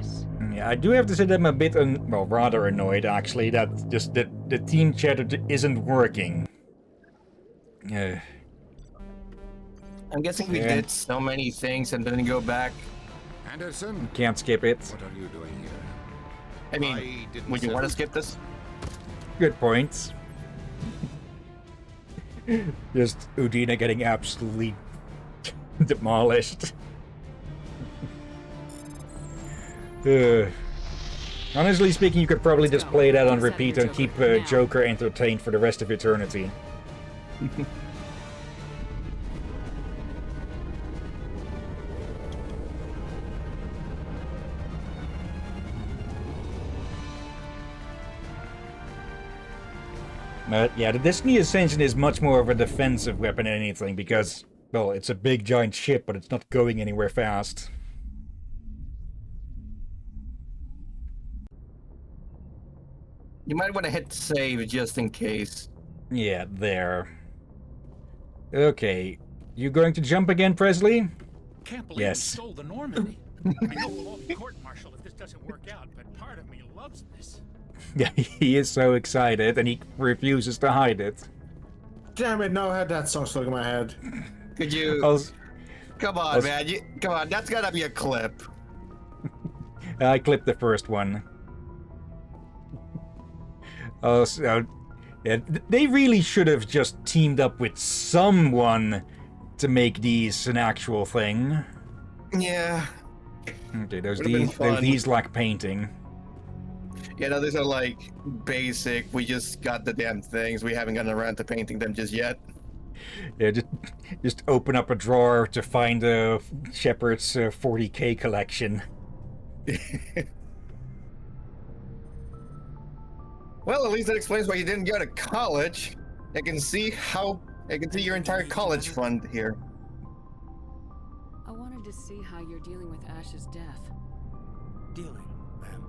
this. Yeah, I do have to say that I'm a bit, well, rather annoyed actually that just the team chat isn't working. I'm guessing we Yeah. did so many things and then go back. Anderson, Can't skip it. what are you doing here? I mean, would you want to skip this? Good points. Just Udina getting absolutely demolished. Honestly speaking, you could probably just play that on repeat and keep Joker entertained for the rest of eternity. But yeah, the Destiny Ascension is much more of a defensive weapon than anything because, well, it's a big giant ship, but it's not going anywhere fast. You might want to hit save just in case. Yeah, there. Okay. You going to jump again, Presley? Can't believe Yes. we stole the Normandy. I know we'll all be court-martialed if this doesn't work out, but part of me loves this. Yeah, he is so excited and he refuses to hide it. Damn it, now I had that song stuck in my head. Could you... Come on, man. Come on, that's gotta be a clip. I clipped the first one. Oh, so, yeah, they really should have just teamed up with someone to make these an actual thing. Yeah. Okay, those Would've been fun. these lack painting. Yeah, no, these are like basic. We just got the damn things. We haven't gotten around to painting them just yet. Yeah, just open up a drawer to find Shepard's 40K collection. Well, at least that explains why you didn't go to college. I can see your entire college fund here. I wanted to see how you're dealing with Ash's death. Dealing, ma'am.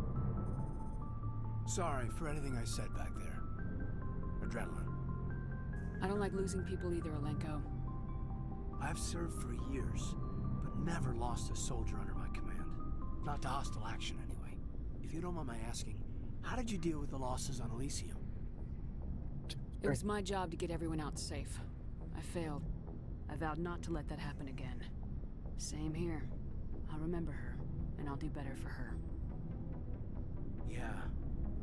Sorry for anything I said back there. Adrenaline. I don't like losing people either, Alenko. I've served for years, but never lost a soldier under my command. Not to hostile action, anyway. If you don't mind my asking, how did you deal with the losses on Elysium? It was my job to get everyone out safe. I failed. I vowed not to let that happen again. Same here. I'll remember her, and I'll do better for her. Yeah,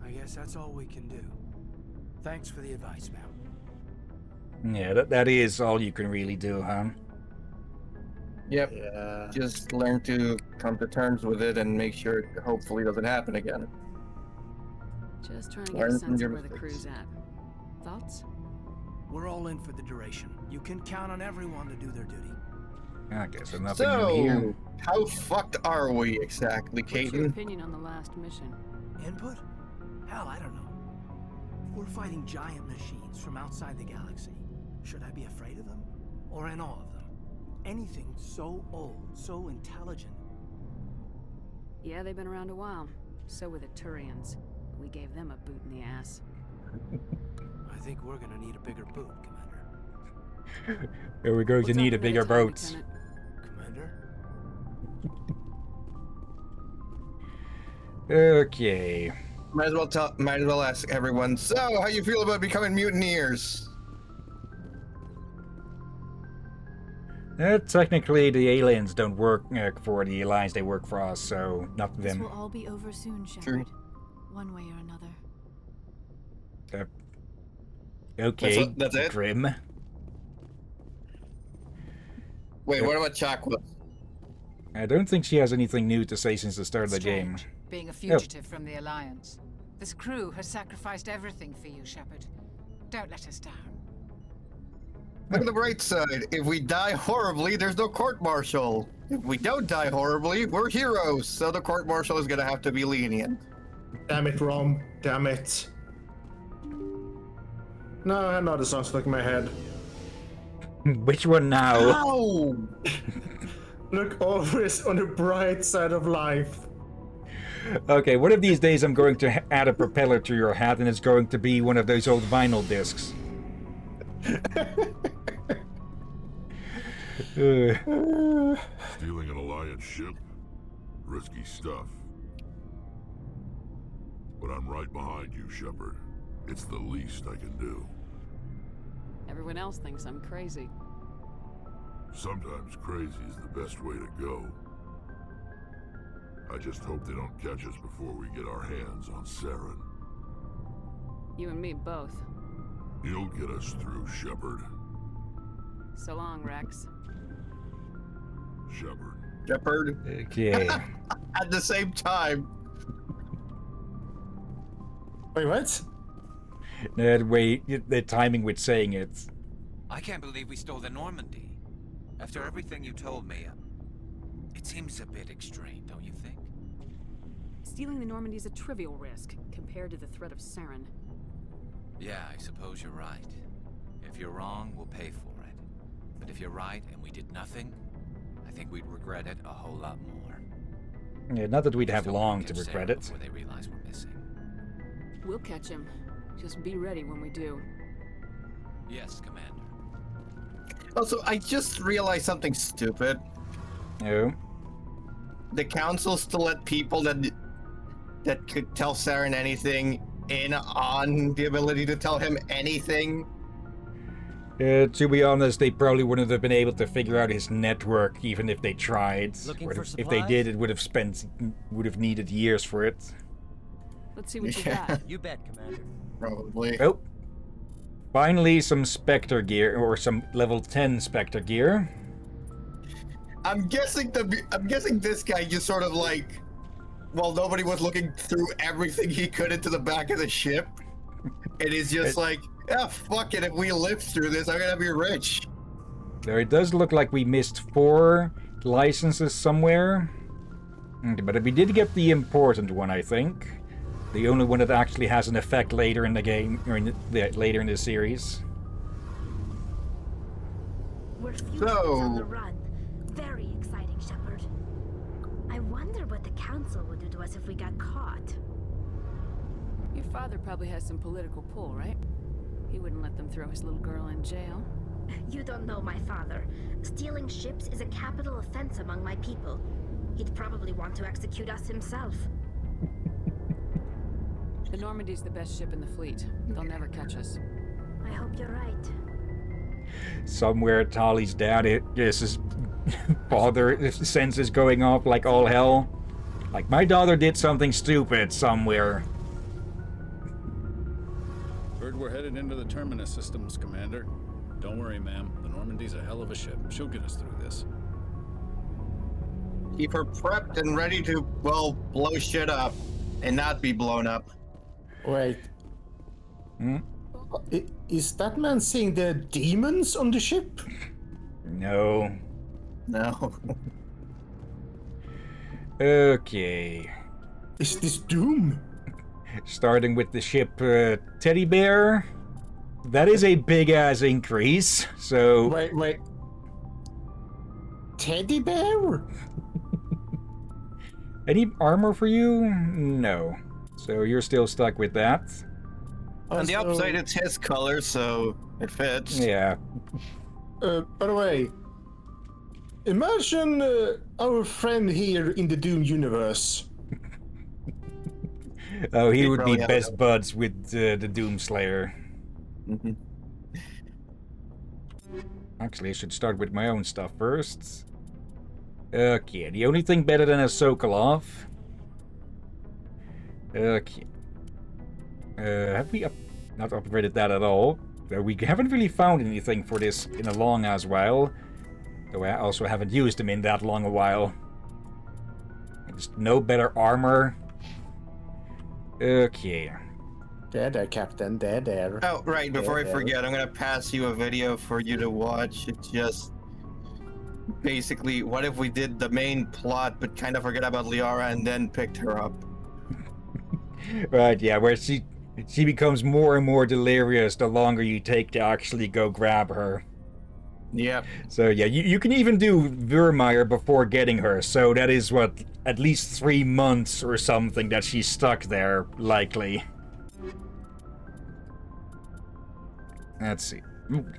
I guess that's all we can do. Thanks for the advice, ma'am. Yeah, that is all you can really do, huh? Yep. Yeah. Just learn to come to terms with it and make sure it hopefully doesn't happen again. Just trying to get Learn a from sense your of where the mistakes. crew's at. Thoughts? We're all in for the duration. You can count on everyone to do their duty. I guess there's nothing new here. So, how fucked are we exactly, What's your Caden? opinion on the last mission? Input? Hell, I don't know. We're fighting giant machines from outside the galaxy. Should I be afraid of them? Or in awe of them? Anything so old, so intelligent. Yeah, they've been around a while. So were the Turians. We gave them a boot in the ass. I think we're gonna need a bigger boot, Commander. We're going to What's need up a bigger another time, boat. Lieutenant? Commander? Okay. Might as well ask everyone. So, how you feel about becoming mutineers? Technically, the aliens don't work for the Alliance, they work for us, so not This them. will all be over soon, Shepard. One way or another. Okay, That's it? Grim. Wait, what about Chakwa? I don't think she has anything new to say since the start of the game. Strange, being a fugitive from the Alliance. This crew has sacrificed everything for you, Shepard. Don't let us down. Look at the bright side. If we die horribly, there's no court-martial. If we don't die horribly, we're heroes. So the court-martial is gonna have to be lenient. Damn it, Rom. Damn it. No, I had another song stuck in my head. Which one now? Ow! Look always on the bright side of life. Okay, one of these days I'm going to add a propeller to your hat and it's going to be one of those old vinyl discs. Stealing an Alliance ship? Risky stuff. But I'm right behind you, Shepard. It's the least I can do. Everyone else thinks I'm crazy. Sometimes crazy is the best way to go. I just hope they don't catch us before we get our hands on Saren. You and me both. You'll get us through, Shepard. So long, Rex. Shepard. Shepard. Okay. At the same time. Wait, what? The way, the timing with saying it. I can't believe we stole the Normandy. After everything you told me, it seems a bit extreme, don't you think? Stealing the Normandy is a trivial risk compared to the threat of Saren. Yeah, I suppose you're right. If you're wrong, we'll pay for it. But if you're right and we did nothing, I think we'd regret it a whole lot more. Yeah, not that we'd have Still long wanna to catch regret Saren it. before they realize we're missing. We'll catch him. Just be ready when we do. Yes, Commander. Also, I just realized something stupid. Oh. The council still let people that could tell Saren anything in on the ability to tell him anything. To be honest, they probably wouldn't have been able to figure out his network even if they tried. Looking Or for if they did, supplies? it would have needed years for it. Let's see what you Yeah. got. You bet, Commander. Probably. Oh. Finally, some Spectre gear, or some level 10 Spectre gear. I'm guessing this guy just sort of like, well, nobody was looking through everything he could into the back of the ship, and he's just like, yeah, fuck it. If we live through this, I'm gonna be rich. Though it does look like we missed 4 licenses somewhere. But we did get the important one, I think. The only one that actually has an effect later in the game, or later in the series. We're fugitives So- on the run. Very exciting, Shepard. I wonder what the council would do to us if we got caught. Your father probably has some political pull, right? He wouldn't let them throw his little girl in jail. You don't know my father. Stealing ships is a capital offense among my people. He'd probably want to execute us himself. The Normandy's the best ship in the fleet. They'll never catch us. I hope you're right. Somewhere Tali's dad, his father senses going off like all hell. Like, my daughter did something stupid somewhere. Heard we're headed into the Terminus systems, Commander. Don't worry, ma'am. The Normandy's a hell of a ship. She'll get us through this. Keep her prepped and ready to, well, blow shit up and not be blown up. Wait. Hmm? Is that man seeing the demons on the ship? No. No. Okay. Is this Doom? Starting with the ship Teddy Bear. That is a big-ass increase, so... Wait. Teddy Bear? Any armor for you? No. So you're still stuck with that? On the upside, it's his color, so it fits. Yeah. By the way, imagine our friend here in the Doom universe. Oh, he He'd would be probably have best buds with the Doomslayer. Mm-hmm. Actually, I should start with my own stuff first. Okay, the only thing better than a Sokolov. Okay. Have we not upgraded that at all? We haven't really found anything for this in a long as while. Though I also haven't used them in that long a while. There's no better armor. Okay. There, Captain. There. Oh, right, before I There. forget, I'm gonna pass you a video for you to watch. It's just... basically, what if we did the main plot, but kind of forget about Liara and then picked her up? Right, yeah, where she becomes more and more delirious the longer you take to actually go grab her. Yep. So yeah, you can even do Vermeer before getting her, so that is what, at least 3 months or something that she's stuck there, likely. Let's see.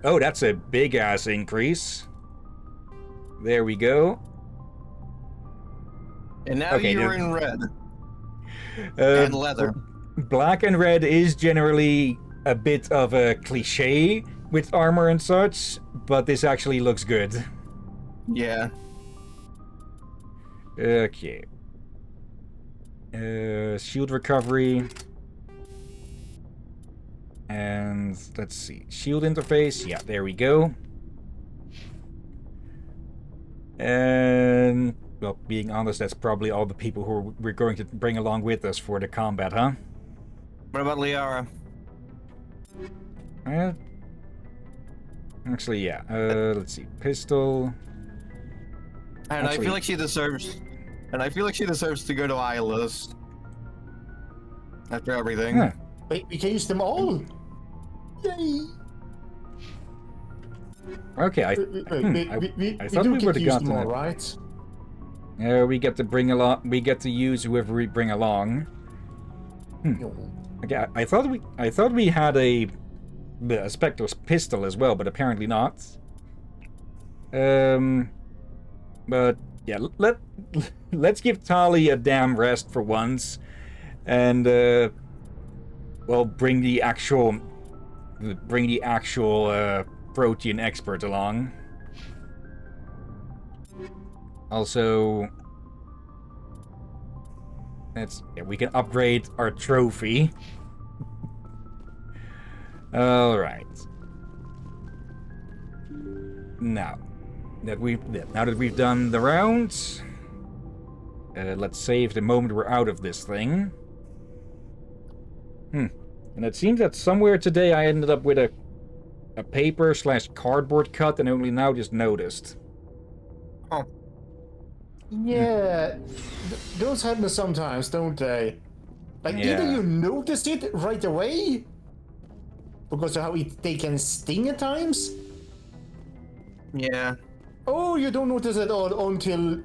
Oh, that's a big-ass increase. There we go. And now Okay, you're now- in red. And leather. black and red is generally a bit of a cliche with armor and such, but this actually looks good. Yeah. Okay. Shield recovery. And let's see. Shield interface. Yeah, there we go. And, well, being honest, that's probably all the people who we're going to bring along with us for the combat, huh? What about Liara? Actually, yeah. Let's see. Pistol. And I feel like she deserves. And I feel like she deserves to go to Isla's. After everything. Huh. Wait, we can use them all. Yay! Okay, I thought we would have gotten them all, it. right? We get to bring along. We get to use whoever we bring along. Okay, I thought we had a Spectre's pistol as well, but apparently not. But yeah, let's give Tali a damn rest for once, and well, bring the actual protean expert along. Also, we can upgrade our trophy. All right. Now that we've done the rounds, let's save the moment we're out of this thing. And it seems that somewhere today I ended up with a paper/cardboard cut, and only now just noticed. Oh. Yeah, those happen sometimes, don't they? Like, either you notice it right away, because of how they can sting at times. Yeah. Or you don't notice it all until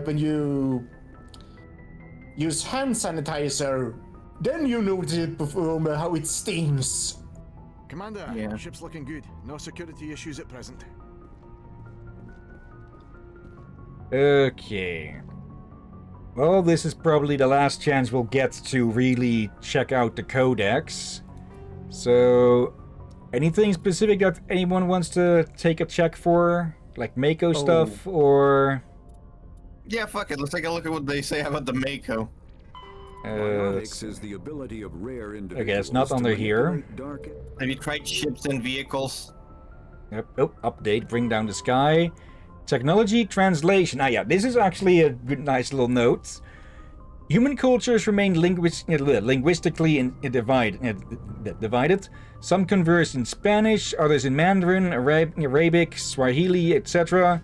when you use hand sanitizer, then you notice it before how it stings. Commander, ship's looking good. No security issues at present. Okay. Well, this is probably the last chance we'll get to really check out the codex. So, anything specific that anyone wants to take a check for? Like Mako stuff, or... Yeah, fuck it. Let's take a look at what they say about the Mako. Is the ability of rare individuals. Okay, it's not under here. Have you tried ships and vehicles? Yep. Oh, update. Bring down the sky. Technology translation. Ah, yeah. This is actually a good, nice little note. Human cultures remain linguistically divided. Some converse in Spanish, others in Mandarin, Arabic, Swahili, etc.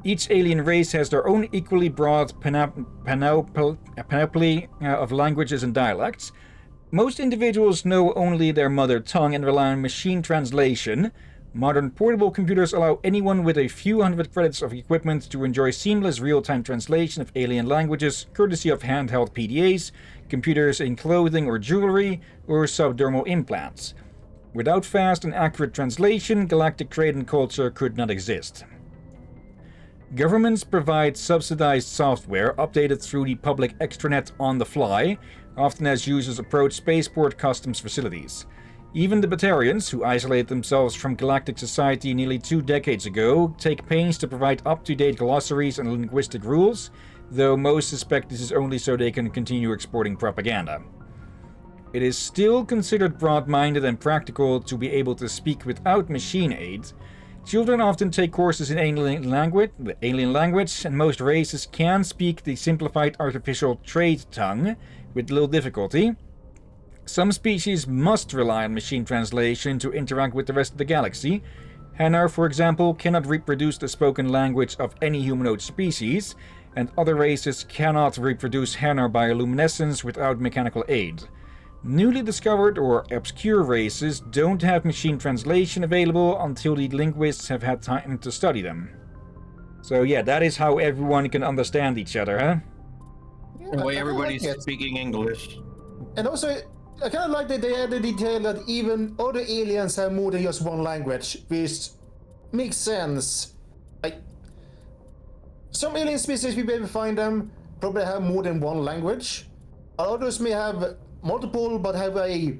Each alien race has their own equally broad panoply of languages and dialects. Most individuals know only their mother tongue and rely on machine translation. Modern portable computers allow anyone with a few hundred credits of equipment to enjoy seamless real-time translation of alien languages, courtesy of handheld PDAs, computers in clothing or jewelry, or subdermal implants. Without fast and accurate translation, galactic trade and culture could not exist. Governments provide subsidized software updated through the public extranet on the fly, often as users approach spaceport customs facilities. Even the Batarians, who isolated themselves from galactic society nearly 2 decades ago, take pains to provide up-to-date glossaries and linguistic rules, though most suspect this is only so they can continue exporting propaganda. It is still considered broad-minded and practical to be able to speak without machine aid. Children often take courses in alien language, and most races can speak the simplified artificial trade tongue with little difficulty. Some species must rely on machine translation to interact with the rest of the galaxy. Hanar, for example, cannot reproduce the spoken language of any humanoid species, and other races cannot reproduce Hanar bioluminescence without mechanical aid. Newly discovered or obscure races don't have machine translation available until the linguists have had time to study them. So yeah, that is how everyone can understand each other, huh? The way everybody's speaking English. And also, I kind of like that they added the detail that even other aliens have more than just one language, which makes sense. Like, some alien species, we maybe find them, probably have more than one language. Others may have multiple, but have a,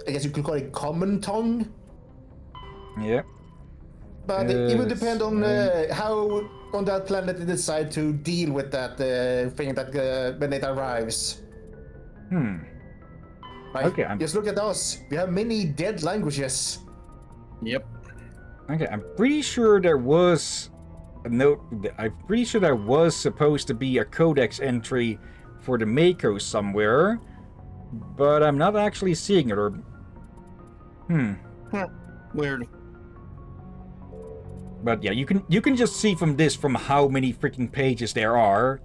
I guess you could call it common tongue. Yeah. But it would depend on how on that planet they decide to deal with that thing that when it arrives. Like, Okay. Just look at us. We have many dead languages. Yep. Okay, I'm pretty sure there was a note. I'm pretty sure there was supposed to be a codex entry for the Mako somewhere, but I'm not actually seeing it. Or Weird. But yeah, you can just see from this from how many freaking pages there are.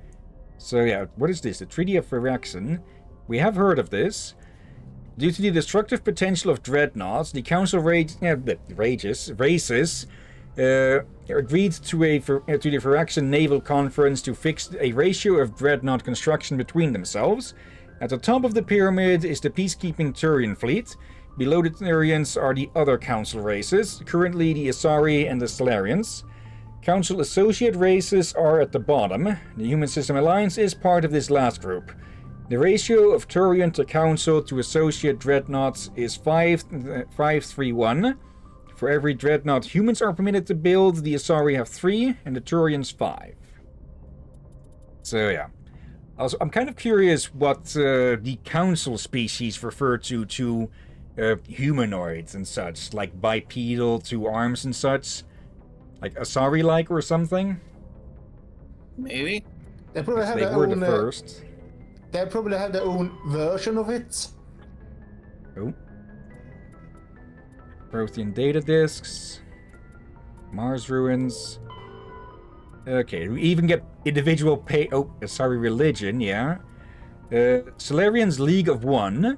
So yeah, what is this? The Treaty of Phyrexin. We have heard of this. Due to the destructive potential of dreadnoughts, the Council races agreed to the Phyrexin Naval Conference to fix a ratio of dreadnought construction between themselves. At the top of the pyramid is the peacekeeping Turian fleet. Below the Turians are the other Council races, currently the Asari and the Salarians. Council associate races are at the bottom. The Human System Alliance is part of this last group. The ratio of Turian to Council to associate dreadnoughts is 5-3-1. For every dreadnought humans are permitted to build, the Asari have 3 and the Turians 5. So yeah. Also, I'm kind of curious what the Council species refer to humanoids and such, like bipedal, 2 arms and such. Like Asari-like or something? Maybe. They probably have They their were own, the first. They probably have their own version of it. Oh. Prothean data disks. Mars ruins. Okay, we even get individual religion, yeah. Solarians League of One.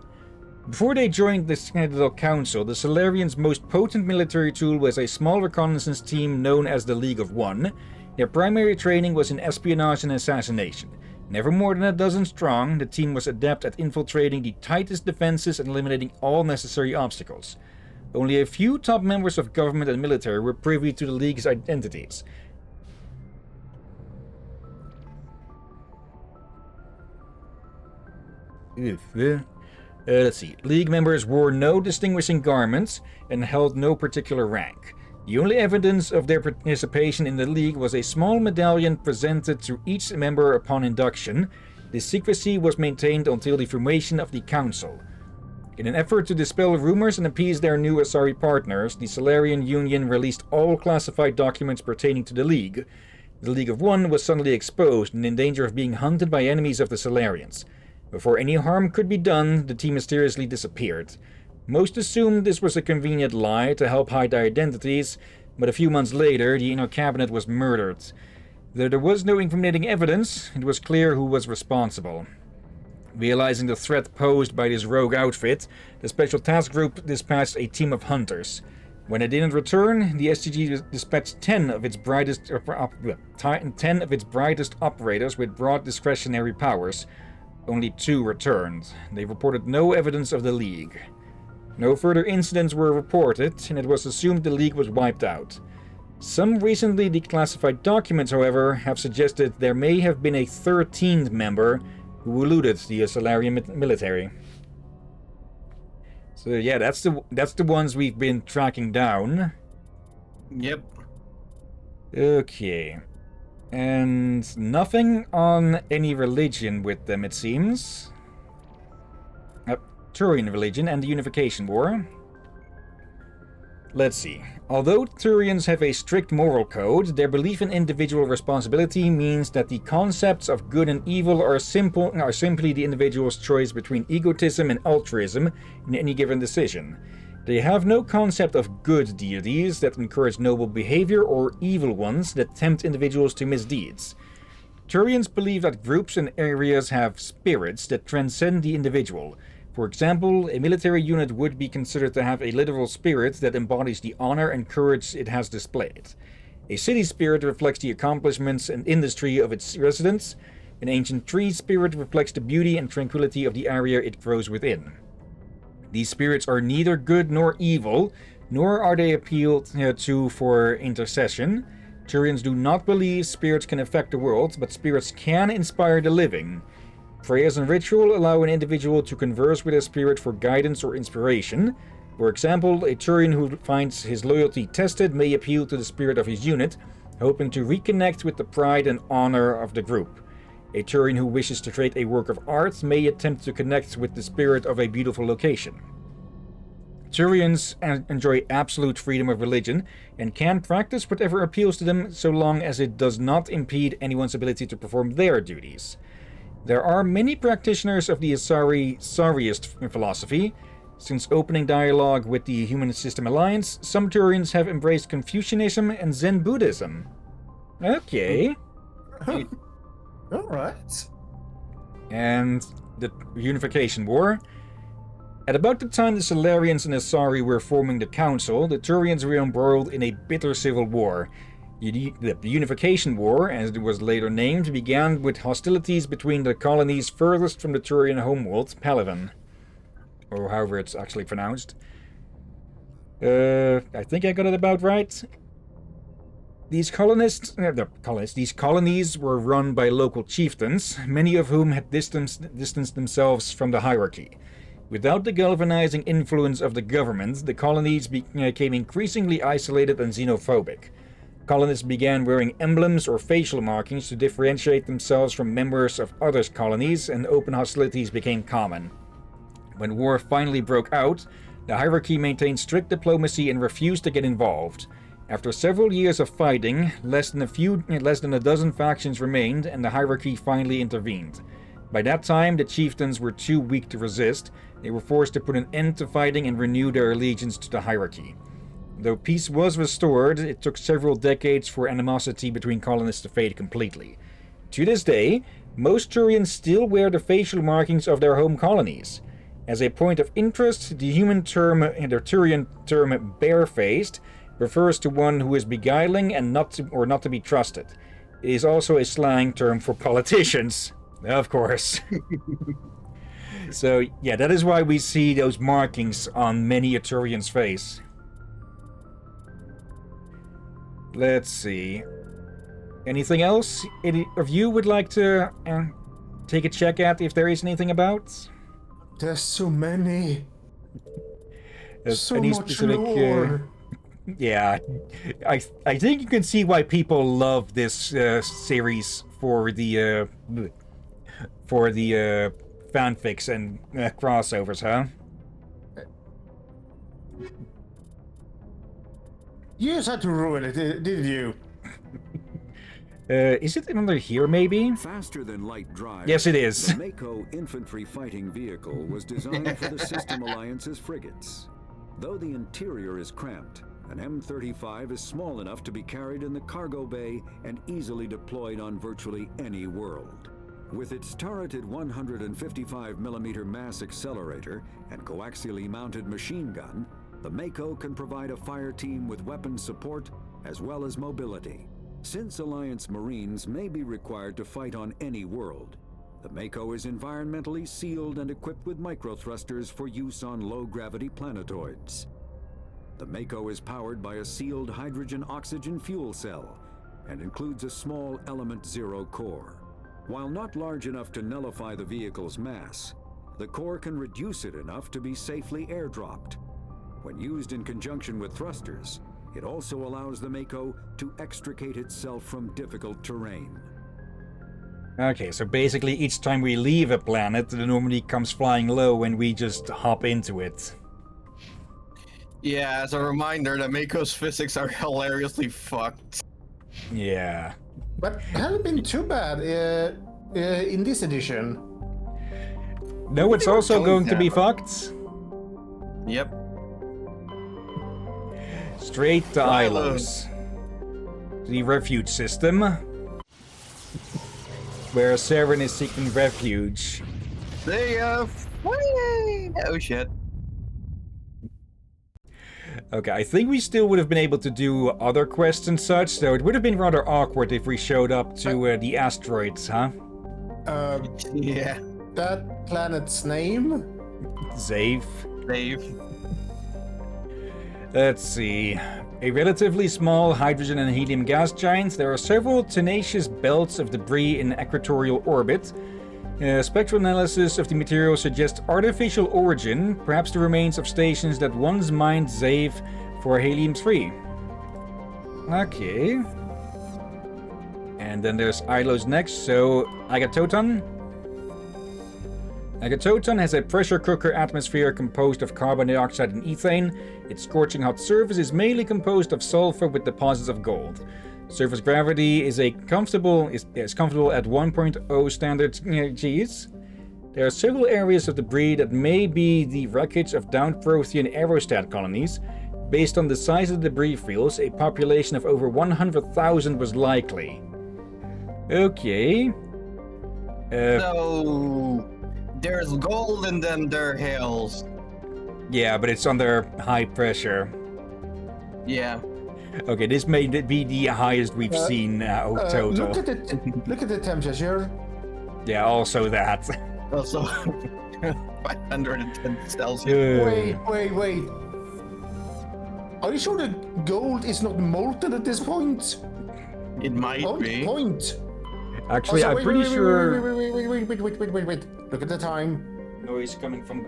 Before they joined the Scandal Council, the Solarians' most potent military tool was a small reconnaissance team known as the League of One. Their primary training was in espionage and assassination. Never more than a dozen strong, the team was adept at infiltrating the tightest defenses and eliminating all necessary obstacles. Only a few top members of government and military were privy to the League's identities. Let's see. League members wore no distinguishing garments and held no particular rank. The only evidence of their participation in the League was a small medallion presented to each member upon induction. This secrecy was maintained until the formation of the Council. In an effort to dispel rumors and appease their new Asari partners, the Solarian Union released all classified documents pertaining to the League. The League of One was suddenly exposed and in danger of being hunted by enemies of the Solarians. Before any harm could be done, the team mysteriously disappeared. Most assumed this was a convenient lie to help hide their identities, but a few months later, the inner cabinet was murdered. Though there was no incriminating evidence, it was clear who was responsible. Realizing the threat posed by this rogue outfit, the Special Task Group dispatched a team of hunters. When it didn't return, the STG dispatched 10 of its brightest operators with broad discretionary powers. Only 2 returned. They reported no evidence of the League. No further incidents were reported, and it was assumed the League was wiped out. Some recently declassified documents, however, have suggested there may have been a 13th member who eluded the Solarian military. So yeah, that's the ones we've been tracking down. Yep. Okay. And nothing on any religion with them, it seems. Turian religion and the Unification War. Let's see. Although Turians have a strict moral code, their belief in individual responsibility means that the concepts of good and evil are simply the individual's choice between egotism and altruism in any given decision. They have no concept of good deities that encourage noble behavior or evil ones that tempt individuals to misdeeds. Turians believe that groups and areas have spirits that transcend the individual. For example, a military unit would be considered to have a literal spirit that embodies the honor and courage it has displayed. A city spirit reflects the accomplishments and industry of its residents. An ancient tree spirit reflects the beauty and tranquility of the area it grows within. These spirits are neither good nor evil, nor are they appealed to for intercession. Turians do not believe spirits can affect the world, but spirits can inspire the living. Prayers and ritual allow an individual to converse with a spirit for guidance or inspiration. For example, a Turian who finds his loyalty tested may appeal to the spirit of his unit, hoping to reconnect with the pride and honor of the group. A Turian who wishes to create a work of art may attempt to connect with the spirit of a beautiful location. Turians enjoy absolute freedom of religion and can practice whatever appeals to them so long as it does not impede anyone's ability to perform their duties. There are many practitioners of the Asari-Sariist philosophy. Since opening dialogue with the Human System Alliance, some Turians have embraced Confucianism and Zen Buddhism. Okay. Alright. And the Unification War. At about the time the Solarians and Asari were forming the Council, the Turians were embroiled in a bitter civil war. The Unification War, as it was later named, began with hostilities between the colonies furthest from the Turian homeworld, Palaven. Or however it's actually pronounced. I think I got it about right. These colonies were run by local chieftains, many of whom had distanced themselves from the hierarchy. Without the galvanizing influence of the government, the colonies became increasingly isolated and xenophobic. Colonists began wearing emblems or facial markings to differentiate themselves from members of other colonies, and open hostilities became common. When war finally broke out, the hierarchy maintained strict diplomacy and refused to get involved. After several years of fighting, less than a dozen factions remained, and the hierarchy finally intervened. By that time, the chieftains were too weak to resist. They were forced to put an end to fighting and renew their allegiance to the hierarchy. Though peace was restored, it took several decades for animosity between colonists to fade completely. To this day, most Turians still wear the facial markings of their home colonies. As a point of interest, the Turian term barefaced refers to one who is beguiling and not to be trusted. It is also a slang term for politicians. Of course. So, yeah, that is why we see those markings on many a Turian's face. Let's see. Anything else any of you would like to take a check at if there is anything about? There's so many. So any much specific, lore. Yeah, I think you can see why people love this series for the fanfics and crossovers, huh? You just had to ruin it, did you? Is it under here, maybe? Faster than light drive. Yes, it is. The Mako infantry fighting vehicle was designed for the System Alliance's frigates. Though the interior is cramped, an M35 is small enough to be carried in the cargo bay and easily deployed on virtually any world. With its turreted 155mm mass accelerator and coaxially mounted machine gun, the Mako can provide a fire team with weapon support as well as mobility. Since Alliance Marines may be required to fight on any world, the Mako is environmentally sealed and equipped with microthrusters for use on low-gravity planetoids. The Mako is powered by a sealed hydrogen-oxygen fuel cell and includes a small Element Zero core. While not large enough to nullify the vehicle's mass, the core can reduce it enough to be safely airdropped. When used in conjunction with thrusters, it also allows the Mako to extricate itself from difficult terrain. Okay, so basically each time we leave a planet, the Normandy comes flying low and we just hop into it. Yeah, as a reminder, the Mako's physics are hilariously fucked. Yeah. But it hasn't been too bad in this edition. No, it's also going to be fucked. Yep. Straight to Ilos. The refuge system. Where Saren is seeking refuge. Oh shit. Okay, I think we still would have been able to do other quests and such, so it would have been rather awkward if we showed up to the asteroids, huh? Yeah. That planet's name? Zave. Zave. Let's see. A relatively small hydrogen and helium gas giant, there are several tenacious belts of debris in equatorial orbit. Spectral analysis of the material suggests artificial origin, perhaps the remains of stations that once mined Zave for helium-3. Okay. And then there's Ilos next, so Agatoton. Agatoton has a pressure cooker atmosphere composed of carbon dioxide and ethane. Its scorching hot surface is mainly composed of sulfur with deposits of gold. Surface gravity is comfortable at 1.0 standard Gs. There are several areas of debris that may be the wreckage of downed Prothean aerostat colonies. Based on the size of the debris fields, a population of over 100,000 was likely. Okay. So there's gold in them there hills. Yeah, but it's under high pressure. Yeah. Okay, this may be the highest we've seen total. Look at the temperature. Yeah, also that. Also 510 Celsius. Wait. Are you sure the gold is not molten at this point? It might be. Point. Actually, I'm pretty sure. Wait. Look at the time. Noise coming from.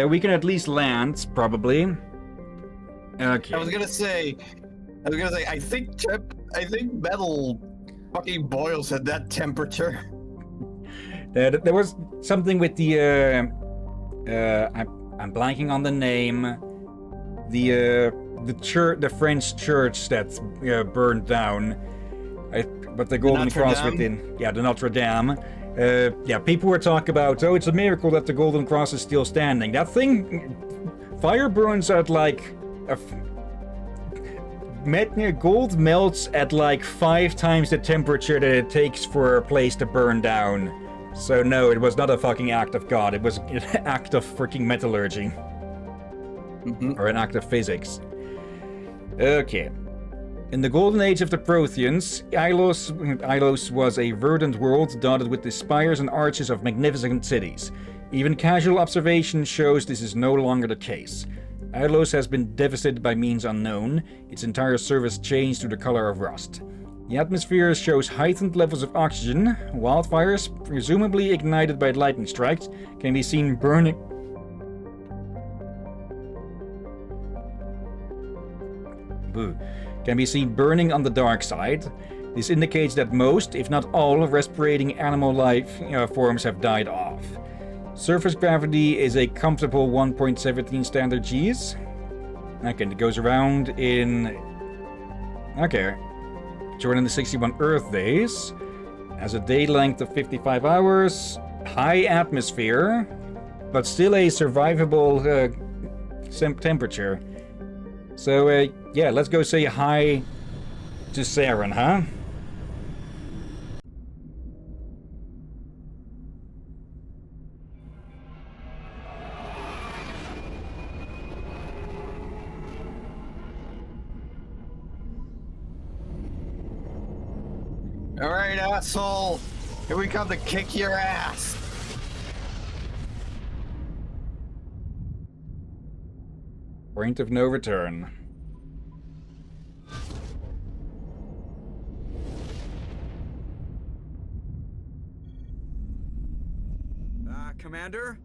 We can at least land, probably. Okay. I was gonna say, I think metal fucking boils at that temperature. There was something with the. I'm blanking on the name. The French church that burned down. But the Golden Cross within. Yeah, the Notre Dame. People were talking about, it's a miracle that the Golden Cross is still standing. That thing, fire burns at like, gold melts at like 5 times the temperature that it takes for a place to burn down. So no, it was not a fucking act of God, it was an act of freaking metallurgy. Or an act of physics. Okay. In the golden age of the Protheans, Ilos was a verdant world dotted with the spires and arches of magnificent cities. Even casual observation shows this is no longer the case. Ilos has been devastated by means unknown, its entire surface changed to the color of rust. The atmosphere shows heightened levels of oxygen. Wildfires, presumably ignited by lightning strikes, can be seen burning. Can be seen burning on the dark side. This indicates that most, if not all, respirating animal life forms have died off. Surface gravity is a comfortable 1.17 standard Gs. Okay, it goes around in... Okay. During the 61 Earth days. Has a day length of 55 hours. High atmosphere. But still a survivable temperature. So, yeah, let's go say hi to Saren, huh? Alright, asshole. Here we come to kick your ass. Point of no return. Commander?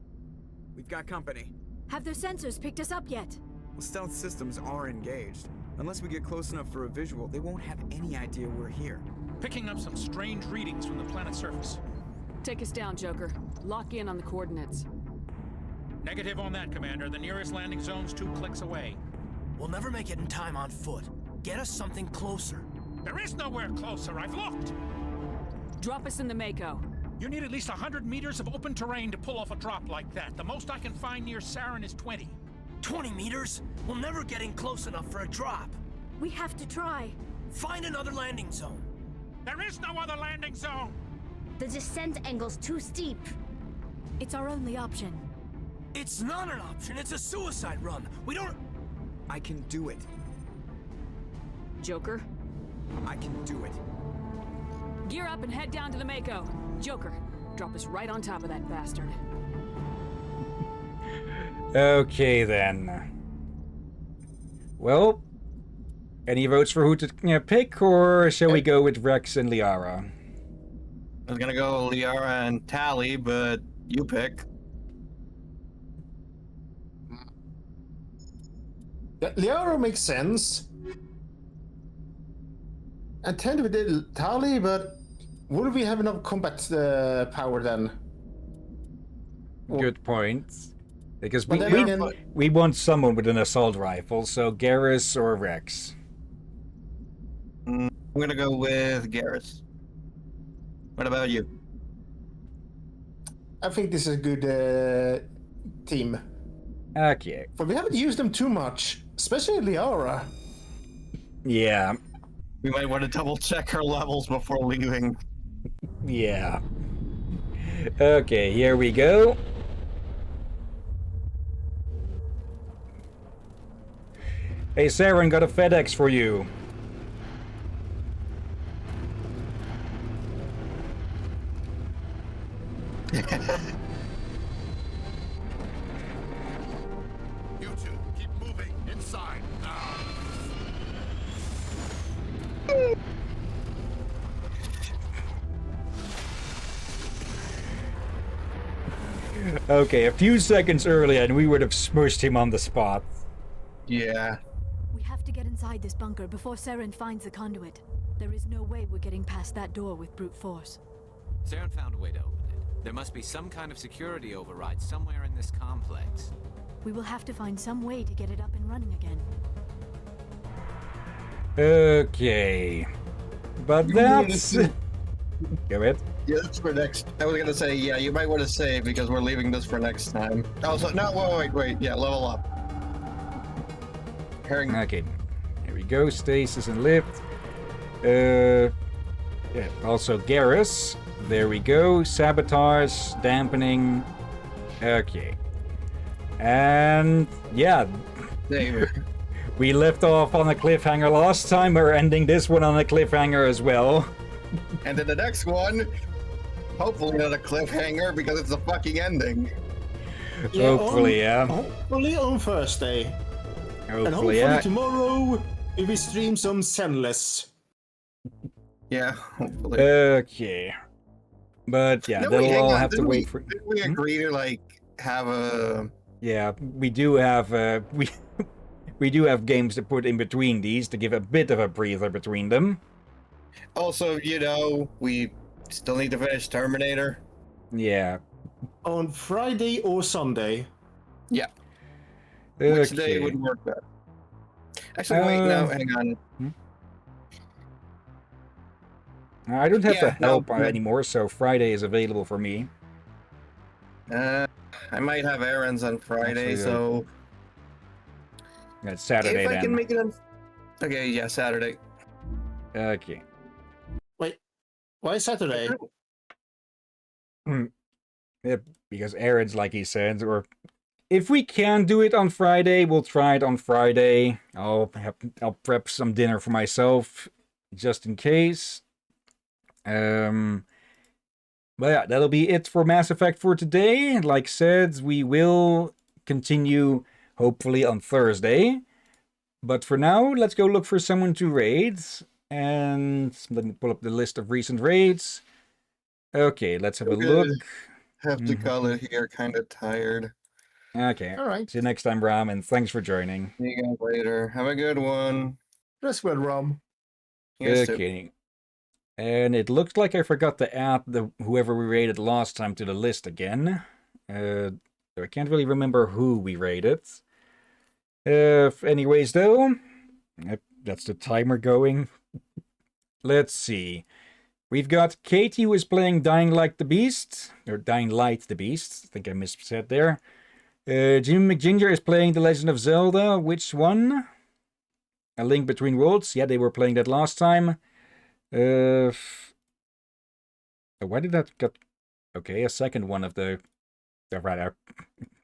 We've got company. Have their sensors picked us up yet? Well, stealth systems are engaged. Unless we get close enough for a visual, they won't have any idea we're here. Picking up some strange readings from the planet's surface. Take us down, Joker. Lock in on the coordinates. Negative on that, Commander. The nearest landing zone's 2 clicks away. We'll never make it in time on foot. Get us something closer. There is nowhere closer. I've looked. Drop us in the Mako. You need at least 100 meters of open terrain to pull off a drop like that. The most I can find near Saren is 20. 20 meters? We'll never get in close enough for a drop. We have to try. Find another landing zone. There is no other landing zone! The descent angle's too steep. It's our only option. It's not an option, it's a suicide run. We don't... I can do it. Joker? I can do it. Gear up and head down to the Mako. Joker, drop us right on top of that bastard. Okay, then. Well, any votes for who to pick, or shall we go with Rex and Liara? I was gonna go Liara and Tally, but you pick. Liara makes sense. I tend to be Tali, but would we have enough combat power then? Good point. Because But then again, we want someone with an assault rifle, so Garrus or Rex. I'm gonna go with Garrus. What about you? I think this is a good team. Okay. But we haven't used them too much, especially Liara. Yeah. We might want to double check her levels before leaving. Yeah. Okay, here we go. Hey, Saren, got a FedEx for you. You two, keep moving inside now. Okay, a few seconds earlier and we would have smushed him on the spot. Yeah. We have to get inside this bunker before Saren finds the conduit. There is no way we're getting past that door with brute force. Saren found a way to open it. There must be some kind of security override somewhere in this complex. We will have to find some way to get it up and running again. Okay. But that's... Go ahead. Yeah, that's for next. I was gonna say, yeah, you might want to save because we're leaving this for next time. Also, no, wait. Yeah, level up. Herring. Okay. Here we go. Stasis and lift. Yeah. Also Garrus. There we go. Sabotage, dampening. Okay. And yeah. We left off on a cliffhanger last time. We're ending this one on a cliffhanger as well. And then the next one, hopefully not a cliffhanger because it's a fucking ending. Yeah, hopefully, yeah. Hopefully on Thursday. And hopefully yeah. tomorrow we will stream some Zenless. Yeah, hopefully. Okay. But yeah, they'll all have to wait for... Did we agree to like have a... Yeah, we do have we do have games to put in between these to give a bit of a breather between them. Also, you know, we still need to finish Terminator. Yeah. On Friday or Sunday. Yeah. Okay. Which day would work better? Actually, wait, no, hang on. I don't have to help anymore, so Friday is available for me. I might have errands on Friday, Actually, so... It's Saturday if then. I can make it on... Okay, yeah, Saturday. Okay. Wait, why Saturday? Yeah, because errands, like he said, or if we can do it on Friday, we'll try it on Friday. I'll prep some dinner for myself, just in case. But yeah, that'll be it for Mass Effect for today. Like said, we will continue hopefully on Thursday. But for now, let's go look for someone to raid. And let me pull up the list of recent raids. Okay, let's have a look. Have to call it here, kind of tired. Okay. All right. See you next time, Ram, and thanks for joining. See you guys later. Have a good one. Rest well, Ram. Yes, Okay. And it looks like I forgot to add whoever we raided last time to the list again. I can't really remember who we raided. Anyways, though, that's the timer going. Let's see. We've got Katie, who is playing Dying Like the Beast. Or Dying Light the Beast. I think I missaid there. Jim McGinger is playing The Legend of Zelda. Which one? A Link Between Worlds. Yeah, they were playing that last time. Why did that get... Okay, a second one of the... Right,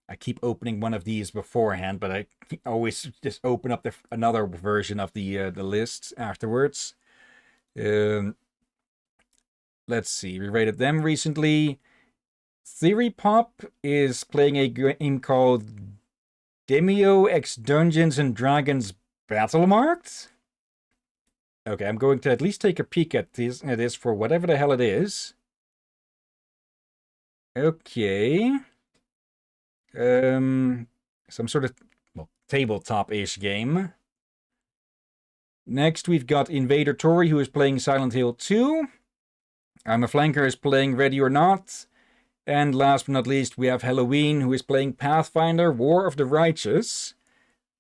I keep opening one of these beforehand, but I always just open up another version of the list afterwards. Let's see, we rated them recently. Theory Pop is playing a game called Demio X Dungeons and Dragons Battlemarked. Okay, I'm going to at least take a peek at this for whatever the hell it is. Okay. Some sort of tabletop-ish game. Next, we've got Invader Tori, who is playing Silent Hill 2. I'm a Flanker is playing Ready or Not. And last but not least, we have Halloween, who is playing Pathfinder War of the Righteous,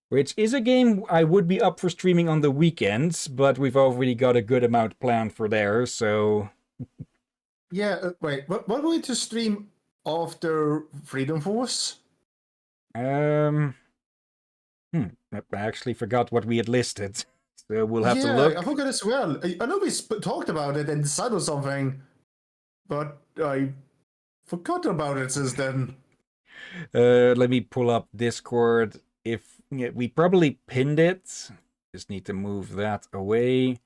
which is a game I would be up for streaming on the weekends, but we've already got a good amount planned for there, so... Yeah, wait, what are we to stream after Freedom Force? I actually forgot what we had listed, so we'll have to look. I forgot as well. I know we talked about it and decided something, but I forgot about it since then. Let me pull up Discord. We probably pinned it. Just need to move that away.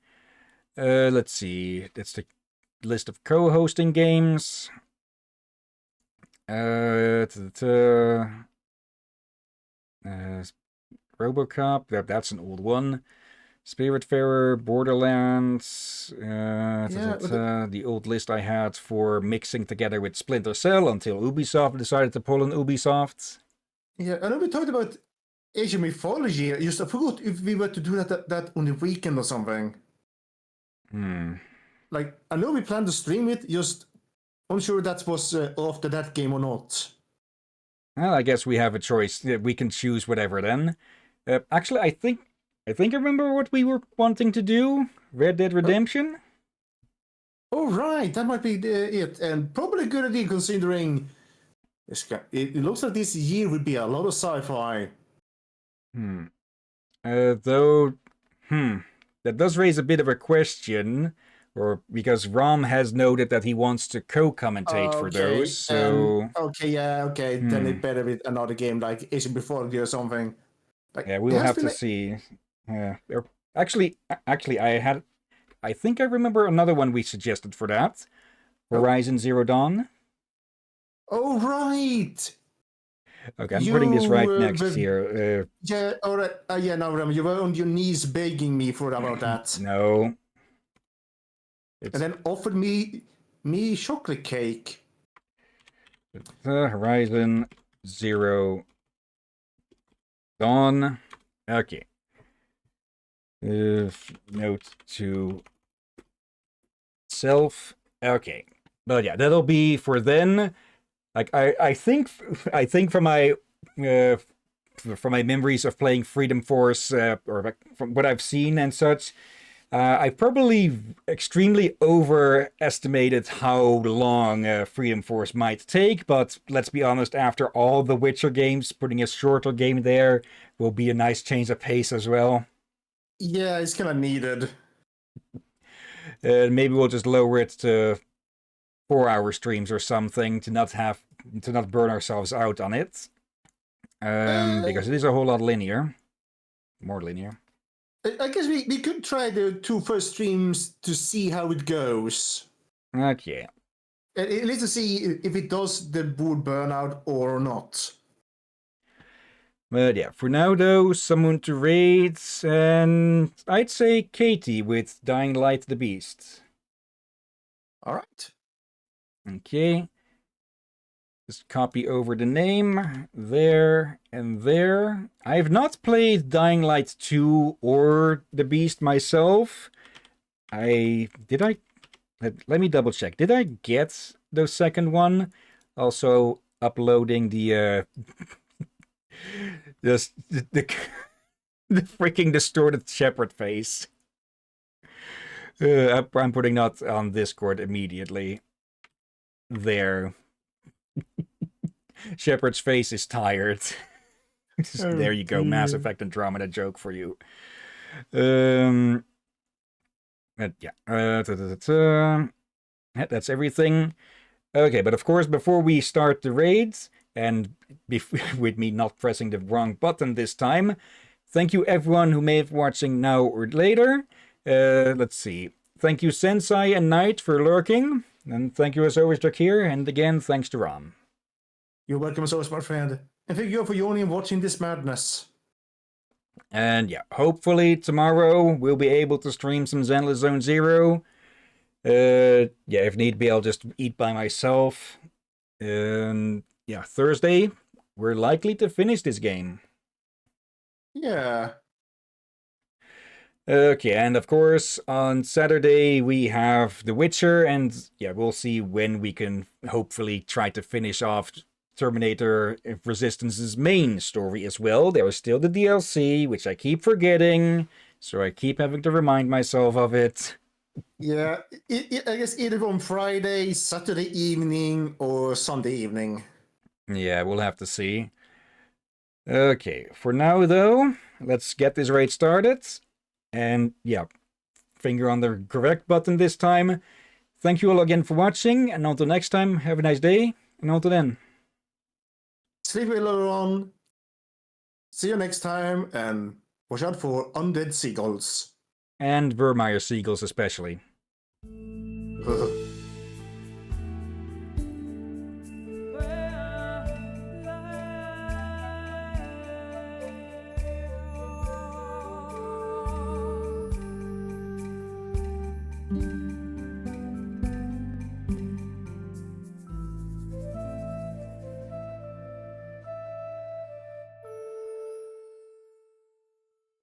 Let's see. That's the list of co-hosting games. RoboCop. That's an old one. Spiritfarer, Borderlands, the old list I had for mixing together with Splinter Cell until Ubisoft decided to pull an Ubisoft. Yeah, I know we talked about Asian mythology. I forgot if we were to do that on the weekend or something. Like, I know we planned to stream it, just unsure that was after that game or not. Well, I guess we have a choice. We can choose whatever then. Actually, I think I remember what we were wanting to do. Red Dead Redemption? Oh, right. That might be it. And probably a good idea considering it looks like this year would be a lot of sci-fi. That does raise a bit of a question, because Rom has noted that he wants to co-commentate for those, so... Then it better be another game like Asian Mythology or something. Like, yeah, we'll have to see. Actually, I think I remember another one we suggested for that. Horizon Zero Dawn. Oh, right! Okay, I'm putting this right next here. Yeah, all right. No, you were on your knees begging me about that. No. And then offered me chocolate cake. Horizon Zero Dawn. Okay. Note to self. Okay. But yeah, that'll be for then. Like I think from my memories of playing Freedom Force, or from what I've seen and such, I probably extremely overestimated how long Freedom Force might take. But let's be honest, after all the Witcher games, putting a shorter game there will be a nice change of pace as well. Yeah, it's kind of needed. Maybe we'll just lower it to 4-hour streams or something to not burn ourselves out on it, because it is a whole lot more linear. I guess we could try the 2 first streams to see how it goes. Okay. At least to see if it does the board burnout or not. But yeah, for now though, someone to raid, and I'd say Katie with Dying Light the Beast. Alright. Okay. Just copy over the name, there and there. I have not played Dying Light 2 or The Beast myself. Let me double check. Did I get the second one? Also uploading the the freaking distorted shepherd face. I'm putting that on Discord immediately. There. Shepard's face is tired. There you go, Mass Effect Andromeda joke for you. Yeah. That's everything. Okay, but of course, before we start the raids, and with me not pressing the wrong button this time, thank you everyone who may be watching now or later. Let's see. Thank you Sensei and Knight for lurking. And thank you as always, Drakir. And again, thanks to Rom. You're welcome as always, my friend. And thank you for joining and watching this madness. And yeah, hopefully tomorrow we'll be able to stream some Zenless Zone Zero. Yeah, if need be, I'll just eat by myself. And yeah, Thursday, we're likely to finish this game. Yeah. Okay, and of course, on Saturday we have The Witcher, and yeah, we'll see when we can hopefully try to finish off Terminator Resistance's main story as well. There is still the DLC, which I keep forgetting, so I keep having to remind myself of it. Yeah, I guess either on Friday, Saturday evening, or Sunday evening. Yeah, we'll have to see. Okay, for now though, let's get this raid started. And yeah, finger on the correct button this time. Thank you all again for watching, and until next time, have a nice day, and until then. Sleep well, everyone. See you next time, and watch out for undead seagulls. And Vermeer seagulls especially.